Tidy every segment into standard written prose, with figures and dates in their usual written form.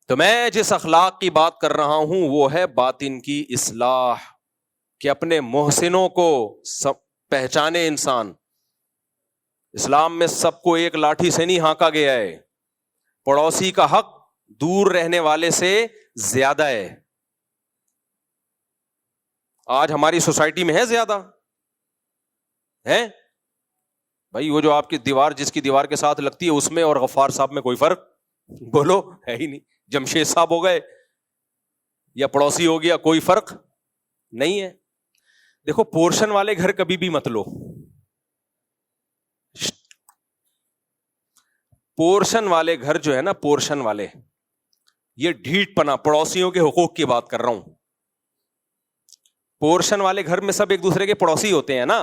تو میں جس اخلاق کی بات کر رہا ہوں وہ ہے باطن کی اصلاح، کہ اپنے محسنوں کو پہچانے انسان۔ اسلام میں سب کو ایک لاٹھی سے نہیں ہانکا گیا ہے، پڑوسی کا حق دور رہنے والے سے زیادہ ہے۔ آج ہماری سوسائٹی میں ہے زیادہ ہے بھائی، وہ جو آپ کی دیوار جس کی دیوار کے ساتھ لگتی ہے اس میں اور غفار صاحب میں کوئی فرق بولو ہے ہی نہیں۔ جمشید صاحب ہو گئے یا پڑوسی ہو گیا، کوئی فرق نہیں ہے۔ دیکھو پورشن والے گھر کبھی بھی مت لو، پورشن والے گھر جو ہے نا، پورشن والے، یہ ڈھیٹ پنا، پڑوسیوں کے حقوق کی بات کر رہا ہوں۔ پورشن والے گھر میں سب ایک دوسرے کے پڑوسی ہوتے ہیں نا،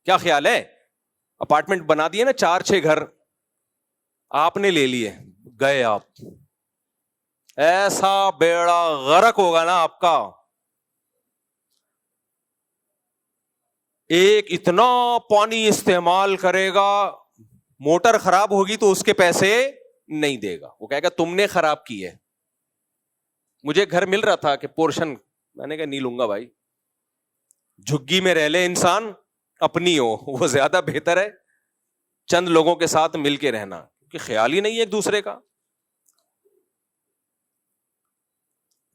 کیا خیال ہے؟ اپارٹمنٹ بنا دیے نا 4-6 گھر، آپ نے لے لیے، گئے آپ، ایسا بیڑا غرق ہوگا نا آپ کا۔ ایک اتنا پانی استعمال کرے گا، موٹر خراب ہوگی تو اس کے پیسے نہیں دے گا، وہ کہے گا تم نے خراب کی ہے۔ مجھے گھر مل رہا تھا کہ پورشن، میں نے کہا نہیں لوں گا بھائی، جھگی میں رہ لے انسان، اپنی ہو وہ زیادہ بہتر ہے، چند لوگوں کے ساتھ مل کے رہنا، کیونکہ خیال ہی نہیں ہے ایک دوسرے کا۔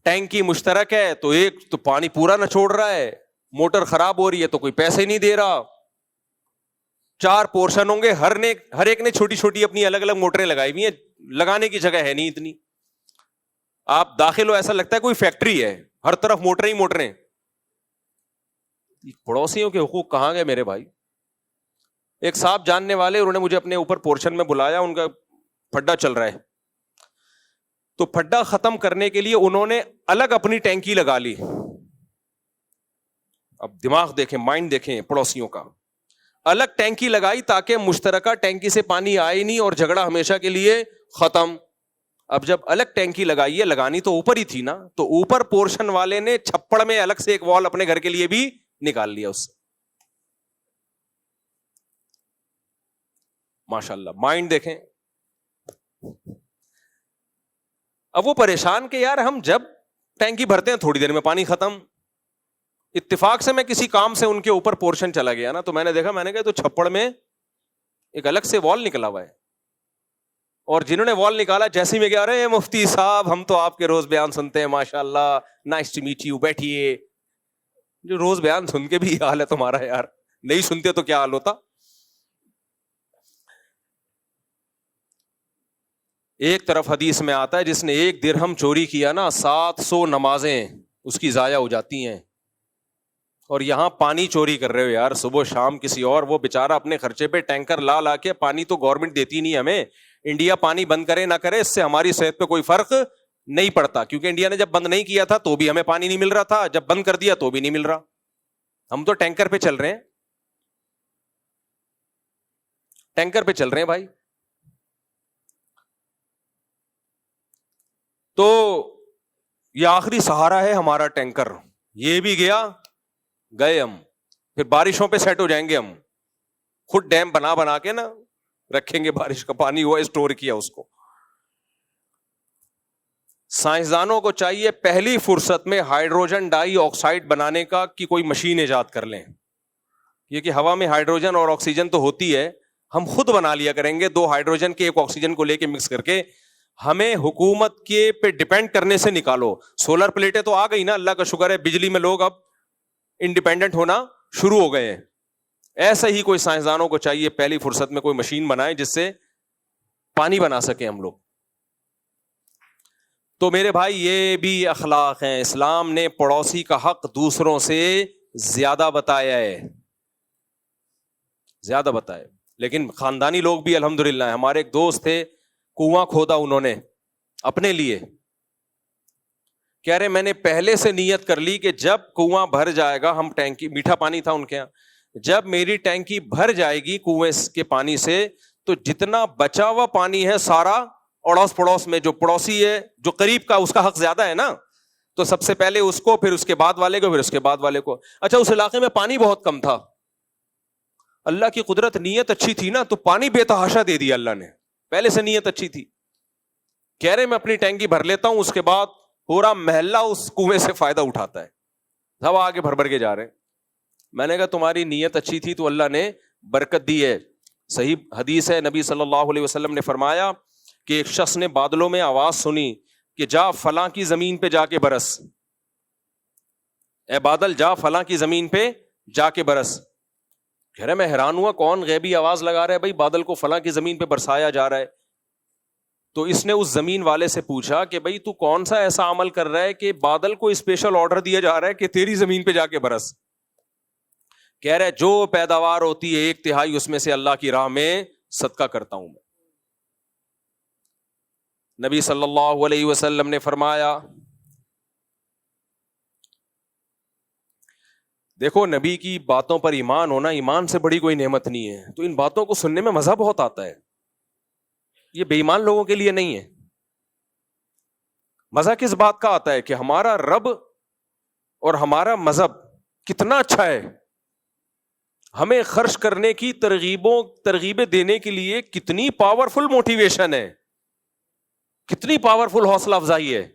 ٹینکی مشترک ہے تو ایک تو پانی پورا نہ چھوڑ رہا ہے، موٹر خراب ہو رہی ہے تو کوئی پیسے نہیں دے رہا۔ 4 پورشن ہوں گے، ہر ایک نے چھوٹی چھوٹی اپنی الگ الگ موٹریں لگائی ہوئی ہیں، لگانے کی جگہ ہے نہیں اتنی۔ آپ داخل ہو ایسا لگتا ہے کوئی فیکٹری ہے، ہر طرف موٹریں ہی موٹریں۔ پڑوسیوں کے حقوق کہاں گئے میرے بھائی؟ ایک صاحب جاننے والے، انہوں نے مجھے اپنے اوپر پورشن میں بلایا، ان کا پھڈا چل رہا ہے، تو پھڈا ختم کرنے کے لیے انہوں نے الگ اپنی ٹینکی لگا لی۔ اب دماغ دیکھیں، مائنڈ دیکھیں پڑوسیوں کا، الگ ٹینکی لگائی تاکہ مشترکہ ٹینکی سے پانی آئے نہیں اور جھگڑا ہمیشہ کے لیے ختم۔ اب جب الگ ٹینکی لگائی ہے، لگانی تو اوپر ہی تھی نا، تو اوپر پورشن والے نے چھپڑ میں الگ سے ایک وال اپنے گھر کے لیے بھی نکال لیا اس سے۔ ماشاءاللہ، مائنڈ دیکھیں۔ اب وہ پریشان کہ یار ہم جب ٹینکی بھرتے ہیں تھوڑی دیر میں پانی ختم۔ اتفاق سے میں کسی کام سے ان کے اوپر پورشن چلا گیا نا، تو میں نے دیکھا، میں نے کہا تو چھپڑ میں ایک الگ سے وال نکلا ہوا ہے، اور جنہوں نے وال نکالا جیسے میں کہہ رہے ہیں مفتی صاحب ہم تو آپ کے روز بیان سنتے ہیں، ماشاءاللہ، نائس ٹو میٹ یو، بیٹھیے۔ جو روز بیان سن کے بھی یہ حال ہے تمہارا، یار نہیں سنتے تو کیا حال ہوتا۔ ایک طرف حدیث میں آتا ہے جس نے 1 درہم چوری کیا نا، 700 نمازیں اس کی ضائع ہو جاتی ہیں۔ اور یہاں پانی چوری کر رہے ہو یار، صبح شام کسی اور، وہ بےچارہ اپنے خرچے پہ ٹینکر لا کے، پانی تو گورنمنٹ دیتی نہیں ہمیں، انڈیا پانی بند کرے نہ کرے اس سے ہماری صحت پہ کوئی فرق نہیں پڑتا، کیونکہ انڈیا نے جب بند نہیں کیا تھا تو بھی ہمیں پانی نہیں مل رہا تھا، جب بند کر دیا تو بھی نہیں مل رہا۔ ہم تو ٹینکر پہ چل رہے ہیں، ٹینکر پہ چل رہے ہیں بھائی۔ تو یہ آخری سہارا ہے ہمارا ٹینکر، یہ بھی گیا، گئے ہم، پھر بارشوں پہ سیٹ ہو جائیں گے ہم، خود ڈیم بنا کے نا رکھیں گے، بارش کا پانی ہوا اسٹور کیا اس کو۔ سائنسدانوں کو چاہیے پہلی فرصت میں ہائیڈروجن ڈائی آکسائڈ بنانے کی کوئی مشین ایجاد کر لیں، یہ کہ ہوا میں ہائیڈروجن اور آکسیجن تو ہوتی ہے، ہم خود بنا لیا کریں گے 2 ہائیڈروجن کے 1 آکسیجن کو لے کے مکس کر کے۔ ہمیں حکومت کے پہ ڈیپینڈ کرنے سے نکالو۔ سولر پلیٹیں تو آ گئی نا، اللہ کا شکر ہے، بجلی میں لوگ اب انڈیپینڈنٹ ہونا شروع ہو گئے ہیں۔ ایسا ہی کوئی سائنسدانوں کو چاہیے پہلی فرصت میں کوئی مشین بنائے جس سے پانی بنا سکیں ہم لوگ۔ تو میرے بھائی یہ بھی اخلاق ہیں، اسلام نے پڑوسی کا حق دوسروں سے زیادہ بتایا ہے، زیادہ بتایا۔ لیکن خاندانی لوگ بھی الحمدللہ، ہمارے ایک دوست تھے، کنواں کھودا انہوں نے اپنے لیے، کہہ رہے میں نے پہلے سے نیت کر لی کہ جب کنواں بھر جائے گا، ہم ٹینکی، میٹھا پانی تھا ان کے یہاں، جب میری ٹینکی بھر جائے گی کنویں کے پانی سے، تو جتنا بچا ہوا پانی ہے سارا اڑوس پڑوس میں جو پڑوسی ہے، جو قریب کا، اس کا حق زیادہ ہے نا، تو سب سے پہلے اس کو، پھر اس کے بعد والے کو، پھر اس کے بعد والے کو۔ اچھا اس علاقے میں پانی بہت کم تھا، اللہ کی قدرت، نیت اچھی تھی نا، تو پانی بے تحاشا دے دیا اللہ نے، پہلے سے نیت اچھی تھی کہہ رہے میں اپنی ٹینکی بھر لیتا ہوں, اس کے بعد پورا محلہ اس کنویں سے فائدہ اٹھاتا ہے, سب آگے بھر بھر کے جا رہے ہیں. میں نے کہا تمہاری نیت اچھی تھی تو اللہ نے برکت دی ہے. صحیح حدیث ہے, نبی صلی اللہ علیہ وسلم نے فرمایا کہ ایک شخص نے بادلوں میں آواز سنی کہ جا فلاں کی زمین پہ جا کے برس, اے بادل جا فلاں کی زمین پہ جا کے برس. کہہ رہے میں حیران ہوا کون غیبی آواز لگا رہا ہے بھائی بادل کو فلاں کی زمین پہ برسایا جا رہا ہے. تو اس نے اس زمین والے سے پوچھا کہ بھائی تو کون سا ایسا عمل کر رہا ہے کہ بادل کو اسپیشل آرڈر دیا جا رہا ہے کہ تیری زمین پہ جا کے برس. کہہ رہے جو پیداوار ہوتی ہے 1/3 اس میں سے اللہ کی راہ میں صدقہ کرتا ہوں میں. نبی صلی اللہ علیہ وسلم نے فرمایا, دیکھو نبی کی باتوں پر ایمان ہونا ایمان سے بڑی کوئی نعمت نہیں ہے. تو ان باتوں کو سننے میں مزہ بہت آتا ہے, یہ بے ایمان لوگوں کے لیے نہیں ہے. مزہ کس بات کا آتا ہے کہ ہمارا رب اور ہمارا مذہب کتنا اچھا ہے, ہمیں خرچ کرنے کی ترغیبیں دینے کے لیے کتنی پاورفل موٹیویشن ہے, کتنی پاورفل حوصلہ افزائی ہے.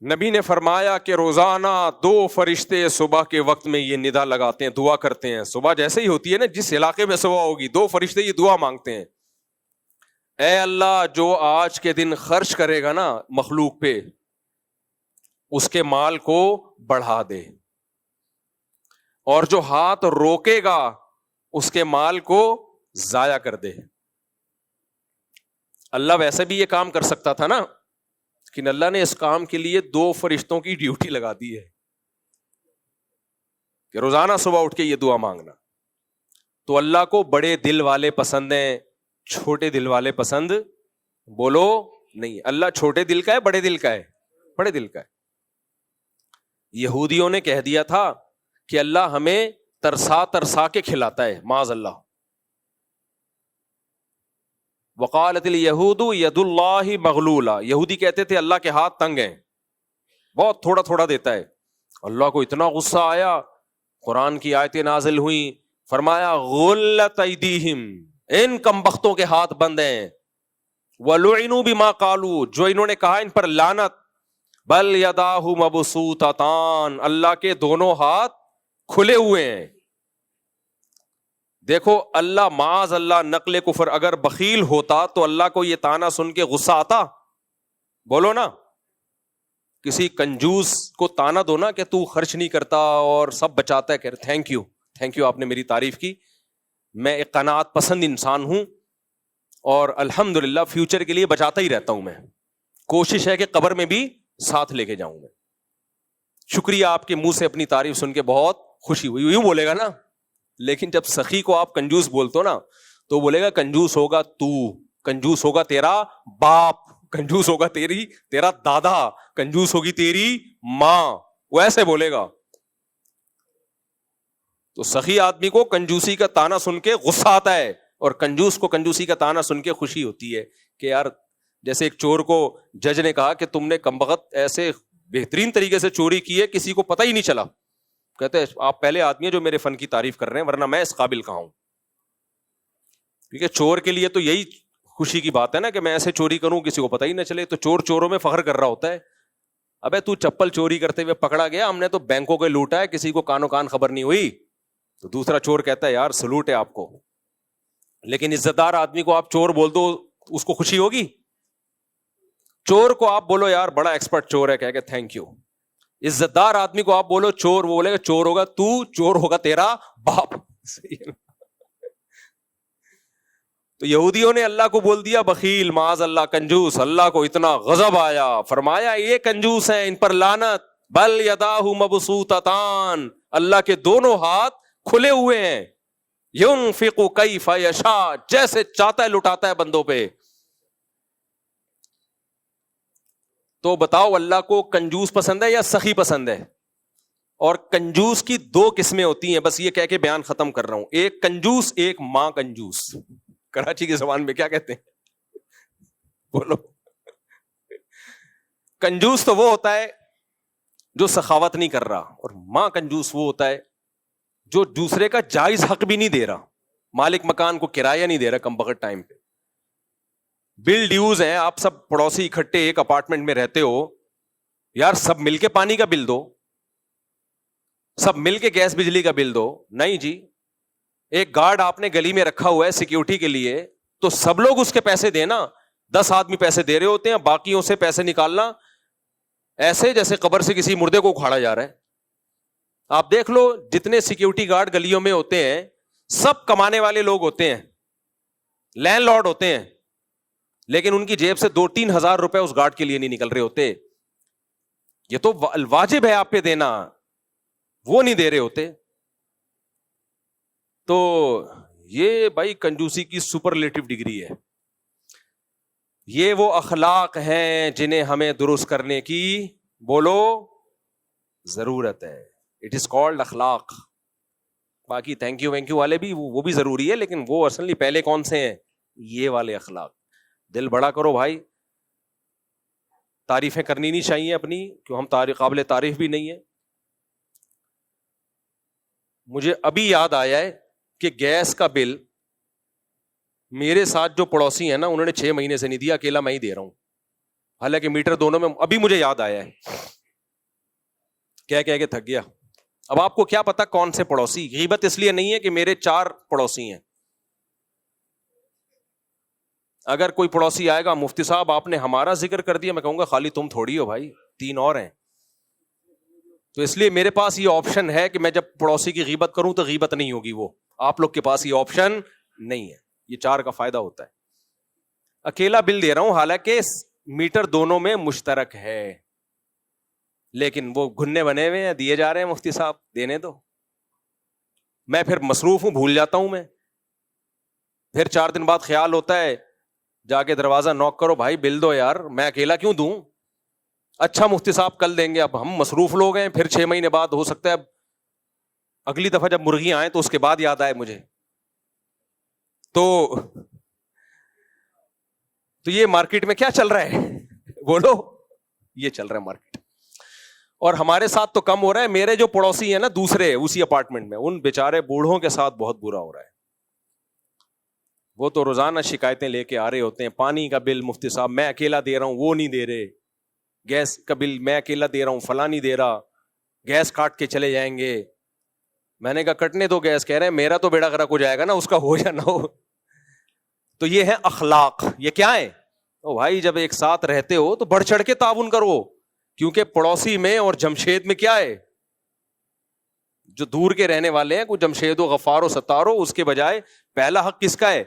نبی نے فرمایا کہ روزانہ 2 فرشتے صبح کے وقت میں یہ ندا لگاتے ہیں, دعا کرتے ہیں. صبح جیسے ہی ہوتی ہے نا, جس علاقے میں صبح ہوگی 2 فرشتے یہ دعا مانگتے ہیں, اے اللہ جو آج کے دن خرچ کرے گا نا مخلوق پہ اس کے مال کو بڑھا دے, اور جو ہاتھ روکے گا اس کے مال کو ضائع کر دے. اللہ ویسے بھی یہ کام کر سکتا تھا نا, لیکن اللہ نے اس کام کے لیے 2 فرشتوں کی ڈیوٹی لگا دی ہے کہ روزانہ صبح اٹھ کے یہ دعا مانگنا. تو اللہ کو بڑے دل والے پسند ہیں, چھوٹے دل والے پسند بولو نہیں. اللہ چھوٹے دل کا ہے بڑے دل کا ہے؟ بڑے دل کا ہے. یہودیوں نے کہہ دیا تھا کہ اللہ ہمیں ترسا ترسا کے کھلاتا ہے, معاذ اللہ. وقالت الیہود ید اللہ مغلولہ, یہودی کہتے تھے اللہ کے ہاتھ تنگ ہیں, بہت تھوڑا تھوڑا دیتا ہے. اللہ کو اتنا غصہ آیا, قرآن کی آیتیں نازل ہوئیں, فرمایا غلت ایدیہم, ان کمبختوں کے ہاتھ بند ہیں. وَلُعِنُوا بِمَا قَالُوا, جو انہوں نے کہا ان پر لعنت. بل یداہ مبسوطتان, اللہ کے دونوں ہاتھ کھلے ہوئے ہیں. دیکھو اللہ معاذ اللہ نقل کفر اگر بخیل ہوتا تو اللہ کو یہ تانا سن کے غصہ آتا؟ بولو نا. کسی کنجوس کو تانا دو نا کہ تو خرچ نہیں کرتا اور سب بچاتا ہے, کہ تھینک یو آپ نے میری تعریف کی, میں ایک قناعت پسند انسان ہوں اور الحمدللہ فیوچر کے لیے بچاتا ہی رہتا ہوں. میں کوشش ہے کہ قبر میں بھی ساتھ لے کے جاؤں. میں شکریہ آپ کے منہ سے اپنی تعریف سن کے بہت خوشی ہوئی, یوں بولے گا نا. لیکن جب سخی کو آپ کنجوس بولتے ہو نا تو بولے گا کنجوس ہوگا تو, کنجوس ہوگا تیرا باپ, کنجوس ہوگا تیرا دادا, کنجوس ہوگی تیری ماں, وہ ایسے بولے گا. تو سخی آدمی کو کنجوسی کا تانا سن کے غصہ آتا ہے, اور کنجوس کو کنجوسی کا تانا سن کے خوشی ہوتی ہے کہ یار, جیسے ایک چور کو جج نے کہا کہ تم نے کمبخت ایسے بہترین طریقے سے چوری کی ہے کسی کو پتہ ہی نہیں چلا. کہتے ہیں آپ پہلے آدمی ہیں جو میرے فن کی تعریف کر رہے ہیں, ورنہ میں اس قابل کہاں ہوں. کیونکہ چور کے لیے تو یہی خوشی کی بات ہے نا کہ میں ایسے چوری کروں کسی کو پتہ ہی نہ چلے. تو چور چوروں میں فخر کر رہا ہوتا ہے. ابے تو چپل چوری کرتے ہوئے پکڑا گیا, ہم نے تو بینکوں کو لوٹا ہے, کسی کو کانوں کان خبر نہیں ہوئی. تو دوسرا چور کہتا ہے یار سلوٹ ہے آپ کو. لیکن عزت دار آدمی کو آپ چور بول دو اس کو خوشی ہوگی. چور کو آپ بولو یار بڑا ایکسپرٹ چور ہے, کہہ کے تھینک یو. عزت دار آدمی کو آپ بولو چور, وہ بولے گا چور ہوگا تو, چور ہوگا تیرا باپ. تو یہودیوں نے اللہ کو بول دیا بخیل, معاذ اللہ کنجوس. اللہ کو اتنا غضب آیا, فرمایا یہ کنجوس ہیں, ان پر لعنت. بل یداہ مبسوطتان, اللہ کے دونوں ہاتھ کھلے ہوئے ہیں. ينفق کیف یشاء, جیسے چاہتا ہے لٹاتا ہے بندوں پہ. تو بتاؤ اللہ کو کنجوس پسند ہے یا سخی پسند ہے؟ اور کنجوس کی 2 قسمیں ہوتی ہیں, بس یہ کہہ کے بیان ختم کر رہا ہوں. ایک کنجوس, ایک ماں کنجوس. کراچی کی زبان میں کیا کہتے ہیں بولو؟ کنجوس تو وہ ہوتا ہے جو سخاوت نہیں کر رہا, اور ماں کنجوس وہ ہوتا ہے جو دوسرے کا جائز حق بھی نہیں دے رہا. مالک مکان کو کرایہ نہیں دے رہا کم بخت ٹائم پہ. بل ڈیوز ہیں, آپ سب پڑوسی اکٹھے ایک اپارٹمنٹ میں رہتے ہو, یار سب مل کے پانی کا بل دو, سب مل کے گیس بجلی کا بل دو. نہیں جی, ایک گارڈ آپ نے گلی میں رکھا ہوا ہے سیکیورٹی کے لیے, تو سب لوگ اس کے پیسے دینا. 10 آدمی پیسے دے رہے ہوتے ہیں, باقیوں سے پیسے نکالنا ایسے جیسے قبر سے کسی مردے کو اکھاڑا جا رہا ہے. آپ دیکھ لو جتنے سیکیورٹی گارڈ گلیوں میں ہوتے ہیں سب کمانے والے لوگ ہوتے ہیں, لینڈ لارڈ ہوتے ہیں, لیکن ان کی جیب سے 2-3 ہزار روپے اس گارڈ کے لیے نہیں نکل رہے ہوتے. یہ تو واجب ہے آپ پہ دینا, وہ نہیں دے رہے ہوتے. تو یہ بھائی کنجوسی کی سپرلیٹو ڈگری ہے. یہ وہ اخلاق ہیں جنہیں ہمیں درست کرنے کی بولو ضرورت ہے. اٹ از کالڈ اخلاق. باقی تھینک یو وینک یو والے بھی وہ بھی ضروری ہے, لیکن وہ اصلی پہلے کون سے ہیں؟ یہ والے اخلاق. دل بڑا کرو بھائی, تعریفیں کرنی نہیں چاہیے اپنی, کیوں ہم قابل تعریف بھی نہیں ہے. مجھے ابھی یاد آیا ہے کہ گیس کا بل میرے ساتھ جو پڑوسی ہیں نا, انہوں نے 6 مہینے سے نہیں دیا, اکیلا میں ہی دے رہا ہوں, حالانکہ میٹر دونوں میں. ابھی مجھے یاد آیا ہے, کہہ کے تھک گیا. اب آپ کو کیا پتا کون سے پڑوسی. غیبت اس لیے نہیں ہے کہ میرے 4 پڑوسی ہیں. اگر کوئی پڑوسی آئے گا, مفتی صاحب آپ نے ہمارا ذکر کر دیا, میں کہوں گا خالی تم تھوڑی ہو بھائی, 3 اور ہیں. تو اس لیے میرے پاس یہ آپشن ہے کہ میں جب پڑوسی کی غیبت کروں تو غیبت نہیں ہوگی. وہ آپ لوگ کے پاس یہ آپشن نہیں ہے. یہ 4 کا فائدہ ہوتا ہے. اکیلا بل دے رہا ہوں, حالانکہ میٹر دونوں میں مشترک ہے, لیکن وہ گھننے بنے ہوئے ہیں, دیے جا رہے ہیں. مفتی صاحب دینے دو. میں پھر مصروف ہوں, بھول جاتا ہوں میں. پھر 4 دن بعد خیال ہوتا ہے, جا کے دروازہ نوک کرو, بھائی بل دو یار, میں اکیلا کیوں دوں. اچھا مفتی صاحب کل دیں گے. اب ہم مصروف لوگ ہیں. پھر 6 مہینے بعد ہو سکتا ہے اب اگلی دفعہ جب مرغیاں آئیں تو اس کے بعد یاد آئے مجھے. تو یہ مارکیٹ میں کیا چل رہا ہے بولو, یہ چل رہا ہے مارکیٹ. اور ہمارے ساتھ تو کم ہو رہا ہے. میرے جو پڑوسی ہیں نا دوسرے اسی اپارٹمنٹ میں, ان بیچارے بوڑھوں کے ساتھ بہت برا ہو رہا ہے. وہ تو روزانہ شکایتیں لے کے آ رہے ہوتے ہیں. پانی کا بل مفتی صاحب میں اکیلا دے رہا ہوں, وہ نہیں دے رہے. گیس کا بل میں اکیلا دے رہا ہوں, فلاں نہیں دے رہا. گیس کاٹ کے چلے جائیں گے. میں نے کہا کٹنے دو گیس. کہہ رہے ہیں میرا تو بیڑا غرق ہو جائے گا نا, اس کا ہو یا نہ ہو. تو یہ ہے اخلاق. یہ کیا ہے؟ او بھائی جب ایک ساتھ رہتے ہو تو بڑھ چڑھ کے تعاون کرو, کیونکہ پڑوسی میں اور جمشید میں کیا ہے, جو دور کے رہنے والے ہیں, کوئی جمشید و غفار و ستار ہو, اس کے بجائے پہلا حق کس کا ہے؟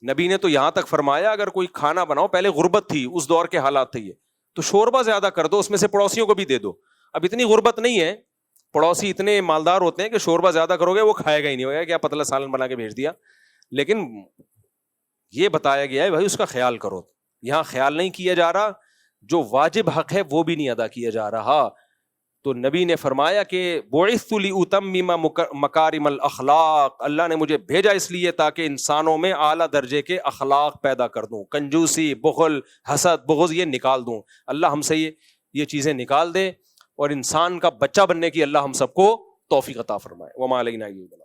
نبی نے تو یہاں تک فرمایا اگر کوئی کھانا بناؤ, پہلے غربت تھی, اس دور کے حالات تھے, یہ تو شوربہ زیادہ کر دو, اس میں سے پڑوسیوں کو بھی دے دو. اب اتنی غربت نہیں ہے, پڑوسی اتنے مالدار ہوتے ہیں کہ شوربہ زیادہ کرو گے وہ کھائے گا ہی نہیں, ہوگا کیا پتلا سالن بنا کے بھیج دیا. لیکن یہ بتایا گیا ہے بھائی اس کا خیال کرو. یہاں خیال نہیں کیا جا رہا, جو واجب حق ہے وہ بھی نہیں ادا کیا جا رہا. تو نبی نے فرمایا کہ بعثت لأتمم مکارم الاخلاق, اللہ نے مجھے بھیجا اس لیے تاکہ انسانوں میں اعلیٰ درجے کے اخلاق پیدا کر دوں. کنجوسی, بخل, حسد, بغض یہ نکال دوں. اللہ ہم سے یہ چیزیں نکال دے, اور انسان کا بچہ بننے کی اللہ ہم سب کو توفیق عطا فرمائے. وما علینا الا البلاغ.